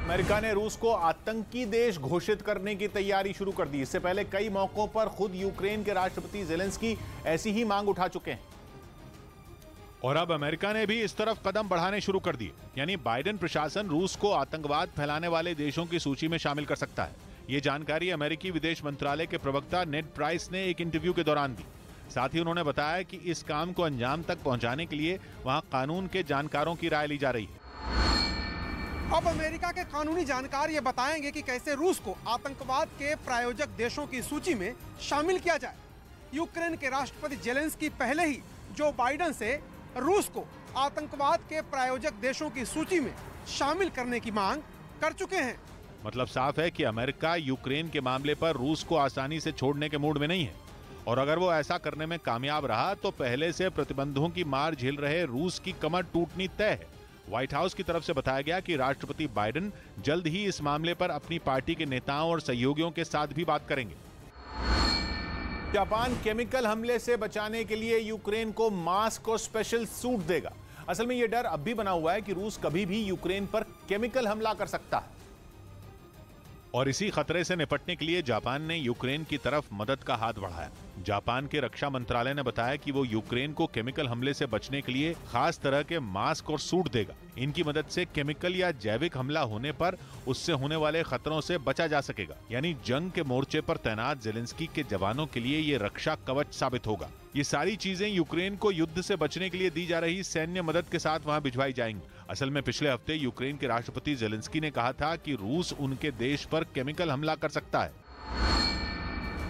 America ने रूस को आतंकी देश घोषित करने की तैयारी शुरू कर दी। इससे पहले कई मौकों पर खुद यूक्रेन के राष्ट्रपति ज़ेलेंस्की ऐसी ही मांग उठा चुके हैं। और अब अमेरिका ने भी इस तरफ कदम बढ़ाने शुरू कर दिए, यानी बाइडेन प्रशासन रूस को आतंकवाद फैलाने वाले देशों की सूची में शामिल कर सकता है। ये जानकारी अमेरिकी विदेश मंत्रालय के प्रवक्ता नेड प्राइस ने एक इंटरव्यू के दौरान दी। साथ ही उन्होंने बताया कि इस काम को अंजाम तक पहुंचाने के लिए वहां कानून के जानकारों की राय ली जा रही है। अब अमेरिका के कानूनी जानकार ये बताएंगे कि कैसे रूस को आतंकवाद के प्रायोजक देशों की सूची में शामिल किया जाए। यूक्रेन के राष्ट्रपति ज़ेलेंस्की पहले ही जो बाइडेन से रूस को आतंकवाद के प्रायोजक देशों की सूची में शामिल करने की मांग कर चुके हैं। मतलब साफ है कि अमेरिका यूक्रेन के मामले पर रूस को आसानी से छोड़ने के मूड में नहीं है, और अगर वो ऐसा करने में कामयाब रहा तो पहले से प्रतिबंधों की मार झेल रहे रूस की कमर टूटनी तय है। व्हाइट हाउस की तरफ से बताया गया कि राष्ट्रपति बाइडेन जल्द ही इस मामले पर अपनी पार्टी के नेताओं और सहयोगियों के साथ भी बात करेंगे। जापान केमिकल हमले से बचाने के लिए यूक्रेन को मास्क और स्पेशल सूट देगा। असल में यह डर अब भी बना हुआ है कि रूस कभी भी यूक्रेन पर केमिकल हमला कर सकता है, और इसी खतरे से निपटने के लिए जापान ने यूक्रेन की तरफ मदद का हाथ बढ़ाया। जापान के रक्षा मंत्रालय ने बताया कि वो यूक्रेन को केमिकल हमले से बचने के लिए खास तरह के मास्क और सूट देगा। इनकी मदद से केमिकल या जैविक हमला होने पर उससे होने वाले खतरों से बचा जा सकेगा। यानी जंग के मोर्चे पर तैनात ज़ेलेंस्की के जवानों के लिए ये रक्षा कवच साबित होगा। ये सारी चीजें यूक्रेन को युद्ध से बचने के लिए दी जा रही सैन्य मदद के साथ वहां भिजवाई जाएंगी। असल में पिछले हफ्ते यूक्रेन के राष्ट्रपति ज़ेलेंस्की ने कहा था कि रूस उनके देश पर केमिकल हमला कर सकता है।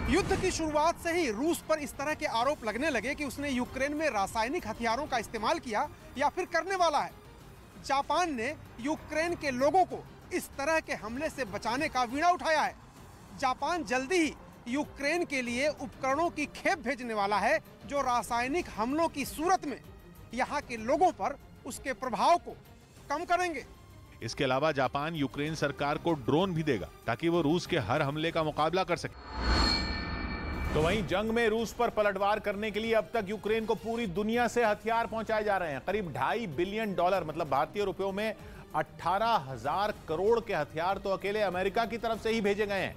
युद्ध की शुरुआत से ही रूस पर इस तरह के आरोप लगने लगे कि उसने यूक्रेन में रासायनिक हथियारों का इस्तेमाल किया या फिर करने वाला है। जापान ने यूक्रेन के लोगों को इस तरह के हमले से बचाने का बीड़ा उठाया है। जापान जल्दी ही यूक्रेन के लिए उपकरणों की खेप भेजने वाला है, जो रासायनिक हमलों की सूरत में यहाँ के लोगों पर उसके प्रभाव को कम करेंगे। इसके अलावा जापान यूक्रेन सरकार को ड्रोन भी देगा ताकि वो रूस के हर हमले का मुकाबला कर सके। तो वहीं जंग में रूस पर पलटवार करने के लिए अब तक यूक्रेन को पूरी दुनिया से हथियार पहुंचाए जा रहे हैं। करीब $2.5 बिलियन, मतलब भारतीय रुपयों में 18,000 करोड़ के हथियार तो अकेले अमेरिका की तरफ से ही भेजे गए हैं।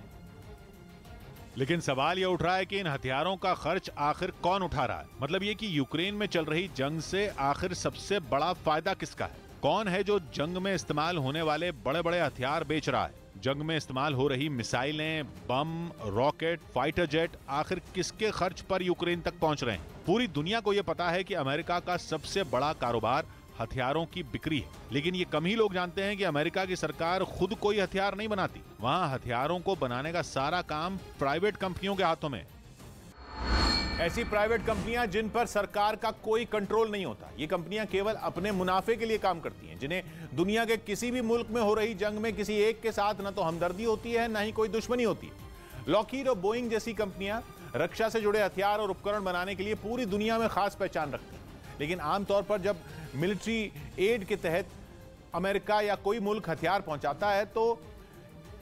लेकिन सवाल यह उठ रहा है कि इन हथियारों का खर्च आखिर कौन उठा रहा है। मतलब ये कि यूक्रेन में चल रही जंग से आखिर सबसे बड़ा फायदा किसका है? कौन है जो जंग में इस्तेमाल होने वाले बड़े बड़े हथियार बेच रहा है? जंग में इस्तेमाल हो रही मिसाइलें, बम, रॉकेट, फाइटर जेट आखिर किसके खर्च पर यूक्रेन तक पहुंच रहे हैं? पूरी दुनिया को यह पता है कि अमेरिका का सबसे बड़ा कारोबार हथियारों की बिक्री है, लेकिन ये कम ही लोग जानते हैं कि अमेरिका की सरकार खुद कोई हथियार नहीं बनाती। वहां हथियारों को बनाने का सारा काम प्राइवेट कंपनियों के हाथों में। ऐसी प्राइवेट कंपनियां जिन पर सरकार का कोई कंट्रोल नहीं होता। ये कंपनियां केवल अपने मुनाफे के लिए काम करती हैं, जिन्हें दुनिया के किसी भी मुल्क में हो रही जंग में किसी एक के साथ न तो हमदर्दी होती है, न ही कोई दुश्मनी होती है। लॉकहीड और बोइंग जैसी कंपनियां रक्षा से जुड़े हथियार और उपकरण बनाने के लिए पूरी दुनिया में खास पहचान रखती हैं, लेकिन आमतौर पर जब मिलिट्री एड के तहत अमेरिका या कोई मुल्क हथियार पहुंचाता है तो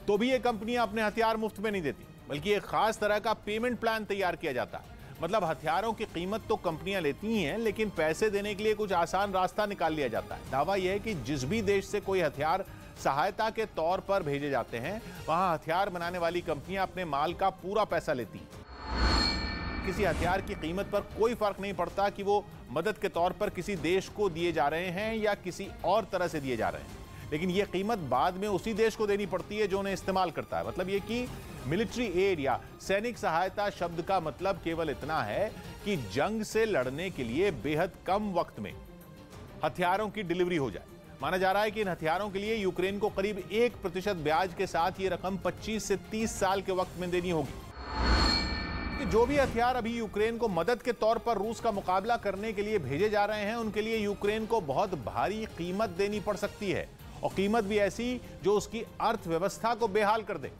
भी ये कंपनियां अपने हथियार मुफ्त में नहीं देती, बल्कि एक खास तरह का पेमेंट प्लान तैयार किया जाता है। मतलब हथियारों की कीमत तो कंपनियां लेती हैं, लेकिन पैसे देने के लिए कुछ आसान रास्ता निकाल लिया जाता है। दावा यह है कि जिस भी देश से कोई हथियार सहायता के तौर पर भेजे जाते हैं, वहां हथियार बनाने वाली कंपनियां अपने माल का पूरा पैसा लेती हैं। किसी हथियार की कीमत पर कोई फर्क नहीं पड़ता कि वो मदद के तौर पर किसी देश को दिए जा रहे हैं या किसी और तरह से दिए जा रहे हैं, लेकिन यह कीमत बाद में उसी देश को देनी पड़ती है जो उन्हें इस्तेमाल करता है। मतलब यह कि मिलिट्री एड या सैनिक सहायता शब्द का मतलब केवल इतना है कि जंग से लड़ने के लिए बेहद कम वक्त में हथियारों की डिलीवरी हो जाए। माना जा रहा है कि इन हथियारों के लिए यूक्रेन को करीब 1% ब्याज के साथ ये रकम 25 से 30 साल के वक्त में देनी होगी। कि जो भी हथियार अभी यूक्रेन को मदद के तौर पर रूस का मुकाबला करने के लिए भेजे जा रहे हैं, उनके लिए यूक्रेन को बहुत भारी कीमत देनी पड़ सकती है, और कीमत भी ऐसी जो उसकी अर्थव्यवस्था को बेहाल कर दे।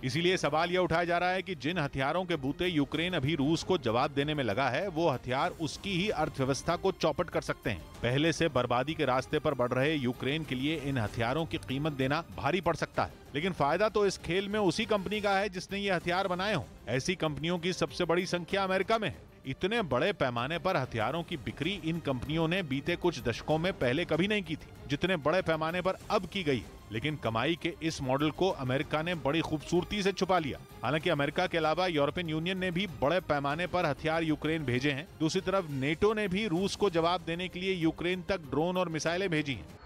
इसीलिए सवाल यह उठाया जा रहा है कि जिन हथियारों के बूते यूक्रेन अभी रूस को जवाब देने में लगा है, वो हथियार उसकी ही अर्थव्यवस्था को चौपट कर सकते हैं। पहले से बर्बादी के रास्ते पर बढ़ रहे यूक्रेन के लिए इन हथियारों की कीमत देना भारी पड़ सकता है। लेकिन फायदा तो इस खेल में उसी कंपनी का है जिसने ये हथियार बनाए हों। ऐसी कंपनियों की सबसे बड़ी संख्या अमेरिका में है। इतने बड़े पैमाने पर हथियारों की बिक्री इन कंपनियों ने बीते कुछ दशकों में पहले कभी नहीं की थी, जितने बड़े पैमाने पर अब की गई। लेकिन कमाई के इस मॉडल को अमेरिका ने बड़ी खूबसूरती से छुपा लिया। हालांकि अमेरिका के अलावा यूरोपियन यूनियन ने भी बड़े पैमाने पर हथियार यूक्रेन भेजे हैं। दूसरी तरफ नेटो ने भी रूस को जवाब देने के लिए यूक्रेन तक ड्रोन और मिसाइलें भेजी हैं।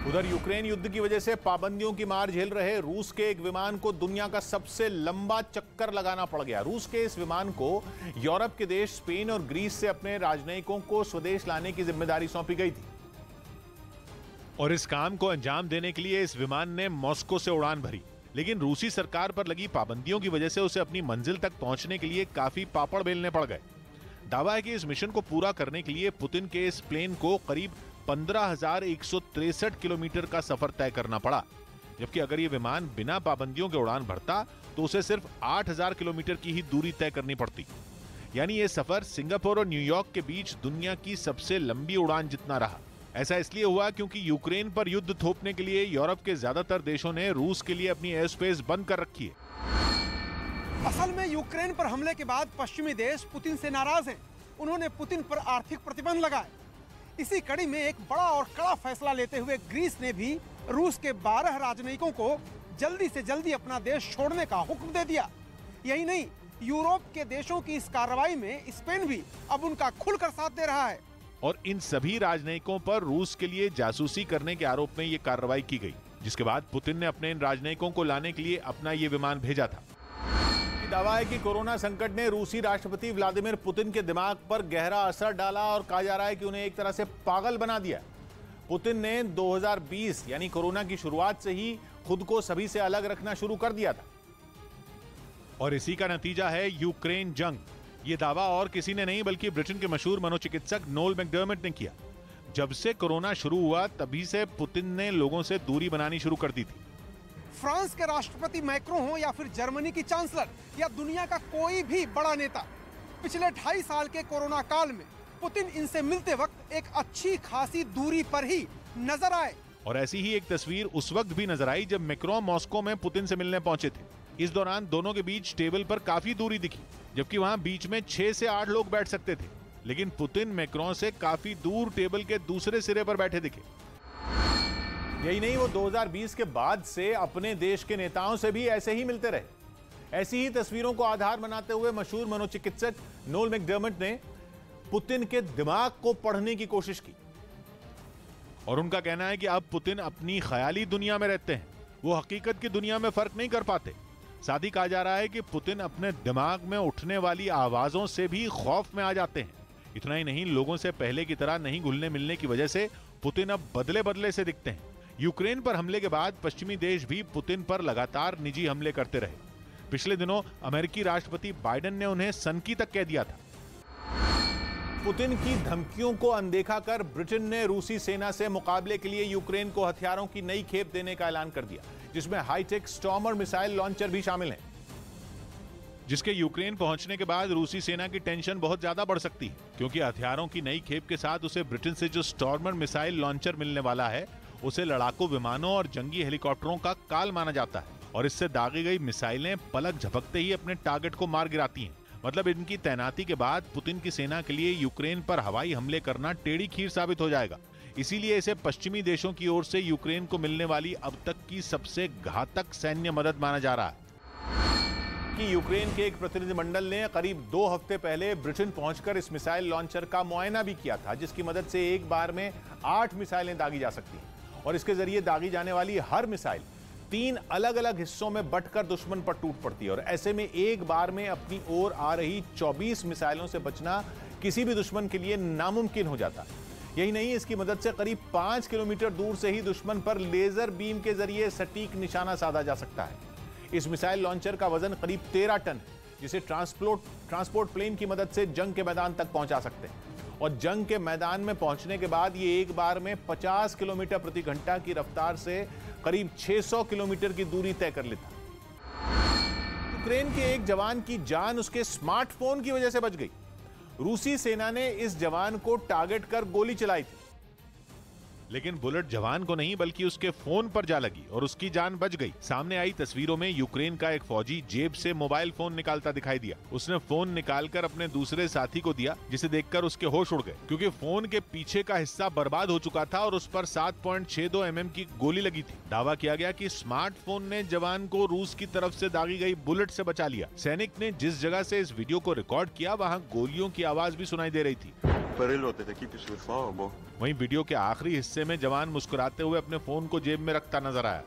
उधर यूक्रेन युद्ध की वजह से पाबंदियों की मार झेल रहे रूस के एक विमान को दुनिया का सबसे लंबा चक्कर लगाना पड़ गया। रूस के इस विमान को यूरोप के देश स्पेन और ग्रीस से अपने राजनयिकों को स्वदेश लाने की जिम्मेदारी सौंपी गई थी और इस काम को अंजाम देने के लिए इस विमान ने मॉस्को से उड़ान भरी। लेकिन रूसी सरकार पर लगी पाबंदियों की वजह से उसे अपनी मंजिल तक पहुंचने के लिए काफी पापड़ बेलने पड़ गए। दावा है कि इस मिशन को पूरा करने के लिए पुतिन के इस प्लेन को करीब 15,163 किलोमीटर का सफर तय करना पड़ा, जबकि अगर ये विमान बिना पाबंदियों के उड़ान भरता तो उसे सिर्फ 8,000 किलोमीटर की ही दूरी तय करनी पड़ती। यानी ये सफर सिंगापुर और न्यूयॉर्क के बीच दुनिया की सबसे लंबी उड़ान जितना रहा। ऐसा इसलिए हुआ क्योंकि यूक्रेन पर युद्ध थोपने के लिए यूरोप के ज्यादातर देशों ने रूस के लिए अपनी एयर स्पेस बंद कर रखी है। असल में यूक्रेन पर हमले के बाद पश्चिमी देश पुतिन से नाराज हैं। उन्होंने पुतिन पर आर्थिक प्रतिबंध लगाए। इसी कड़ी में एक बड़ा और कड़ा फैसला लेते हुए ग्रीस ने भी रूस के 12 राजनयिकों को जल्दी से जल्दी अपना देश छोड़ने का हुक्म दे दिया। यही नहीं, यूरोप के देशों की इस कार्रवाई में स्पेन भी अब उनका खुलकर साथ दे रहा है। और इन सभी राजनयिकों पर रूस के लिए जासूसी करने के आरोप में ये कार्रवाई की गई, जिसके बाद पुतिन ने अपने इन राजनयिकों को लाने के लिए अपना ये विमान भेजा था। दावा है कि कोरोना संकट ने रूसी राष्ट्रपति व्लादिमीर पुतिन के दिमाग पर गहरा असर डाला और कहा जा रहा है कि उन्हें एक तरह से पागल बना दिया। पुतिन ने 2020 यानी कोरोना की शुरुआत से ही खुद को सभी से अलग रखना शुरू कर दिया था और इसी का नतीजा है यूक्रेन जंग। ये दावा और किसी ने नहीं बल्कि ब्रिटेन के मशहूर मनोचिकित्सक नोल मैकडर्मट ने किया। जब से कोरोना शुरू हुआ तभी से पुतिन ने लोगों से दूरी बनानी शुरू कर दी थी। फ्रांस के राष्ट्रपति मैक्रो हो या फिर जर्मनी की चांसलर या दुनिया का कोई भी बड़ा नेता, पिछले 2.5 साल के कोरोना काल में पुतिन इनसे मिलते वक्त एक अच्छी खासी दूरी पर ही नजर आए। और ऐसी ही एक तस्वीर उस वक्त भी नजर आई जब मैक्रो मॉस्को में पुतिन से मिलने पहुंचे थे। इस दौरान दोनों के बीच टेबल पर काफी दूरी दिखी, जबकि वहां बीच में 6 से 8 लोग बैठ सकते थे। लेकिन पुतिन मैक्रो से काफी दूर टेबल के दूसरे सिरे पर बैठे दिखे। यही नहीं, वो 2020 के बाद से अपने देश के नेताओं से भी ऐसे ही मिलते रहे। ऐसी ही तस्वीरों को आधार बनाते हुए मशहूर मनोचिकित्सक नोल मैकडर्मट ने पुतिन के दिमाग को पढ़ने की कोशिश की और उनका कहना है कि अब पुतिन अपनी ख्याली दुनिया में रहते हैं, वो हकीकत की दुनिया में फर्क नहीं कर पाते। साथ ही कहा जा रहा है कि पुतिन अपने दिमाग में उठने वाली आवाजों से भी खौफ में आ जाते हैं। इतना ही नहीं, लोगों से पहले की तरह नहीं घुलने मिलने की वजह से पुतिन अब बदले बदले से दिखते हैं। यूक्रेन पर हमले के बाद पश्चिमी देश भी पुतिन पर लगातार निजी हमले करते रहे। पिछले दिनों अमेरिकी राष्ट्रपति बाइडेन ने उन्हें सनकी तक कह दिया था। पुतिन की धमकियों को अनदेखा कर ब्रिटेन ने रूसी सेना से मुकाबले के लिए यूक्रेन को हथियारों की नई खेप देने का ऐलान कर दिया, जिसमें हाईटेक स्टॉर्मर मिसाइल लॉन्चर भी शामिल हैं, जिसके यूक्रेन पहुंचने के बाद रूसी सेना की टेंशन बहुत ज्यादा बढ़ सकती है, क्योंकि हथियारों की नई खेप के साथ उसे ब्रिटेन से जो स्टॉर्मर मिसाइल लॉन्चर मिलने वाला है उसे लड़ाकू विमानों और जंगी हेलीकॉप्टरों का काल माना जाता है और इससे दागी गई मिसाइलें पलक झपकते ही अपने टारगेट को मार गिराती हैं। मतलब इनकी तैनाती के बाद पुतिन की सेना के लिए यूक्रेन पर हवाई हमले करना टेढ़ी खीर साबित हो जाएगा। इसीलिए इसे पश्चिमी देशों की ओर से यूक्रेन को मिलने वाली अब तक की सबसे घातक सैन्य मदद माना जा रहा है। कि यूक्रेन के एक प्रतिनिधिमंडल ने करीब 2 हफ्ते पहले ब्रिटेन पहुंचकर इस मिसाइल लॉन्चर का मुआयना भी किया था, जिसकी मदद से एक बार में 8 मिसाइलें दागी जा सकती हैं और इसके जरिए दागी जाने वाली हर मिसाइल 3 अलग अलग हिस्सों में बंटकर दुश्मन पर टूट पड़ती है और ऐसे में एक बार में अपनी ओर आ रही 24 मिसाइलों से बचना किसी भी दुश्मन के लिए नामुमकिन हो जाता है। यही नहीं, इसकी मदद से करीब 5 किलोमीटर दूर से ही दुश्मन पर लेजर बीम के जरिए सटीक निशाना साधा जा सकता है। इस मिसाइल लॉन्चर का वजन करीब 13 टन, जिसे ट्रांसपोर्ट प्लेन की मदद से जंग के मैदान तक पहुंचा सकते हैं और जंग के मैदान में पहुंचने के बाद ये एक बार में 50 किलोमीटर प्रति घंटा की रफ्तार से करीब 600 किलोमीटर की दूरी तय कर लेता। यूक्रेन के एक जवान की जान उसके स्मार्टफोन की वजह से बच गई। रूसी सेना ने इस जवान को टारगेट कर गोली चलाई थी, लेकिन बुलेट जवान को नहीं बल्कि उसके फोन पर जा लगी और उसकी जान बच गई। सामने आई तस्वीरों में यूक्रेन का एक फौजी जेब से मोबाइल फोन निकालता दिखाई दिया। उसने फोन निकालकर अपने दूसरे साथी को दिया, जिसे देखकर उसके होश उड़ गए, क्योंकि फोन के पीछे का हिस्सा बर्बाद हो चुका था और उस पर 7.62 mm की गोली लगी थी। दावा किया गया कि स्मार्टफोन ने जवान को रूस की तरफ से दागी गई बुलेट से बचा लिया। सैनिक ने जिस जगह से इस वीडियो को रिकॉर्ड किया वहां गोलियों की आवाज भी सुनाई दे रही थी। वहीं वीडियो के आखिरी हिस्से में जवान मुस्कुराते हुए अपने फोन को जेब में रखता नजर आया।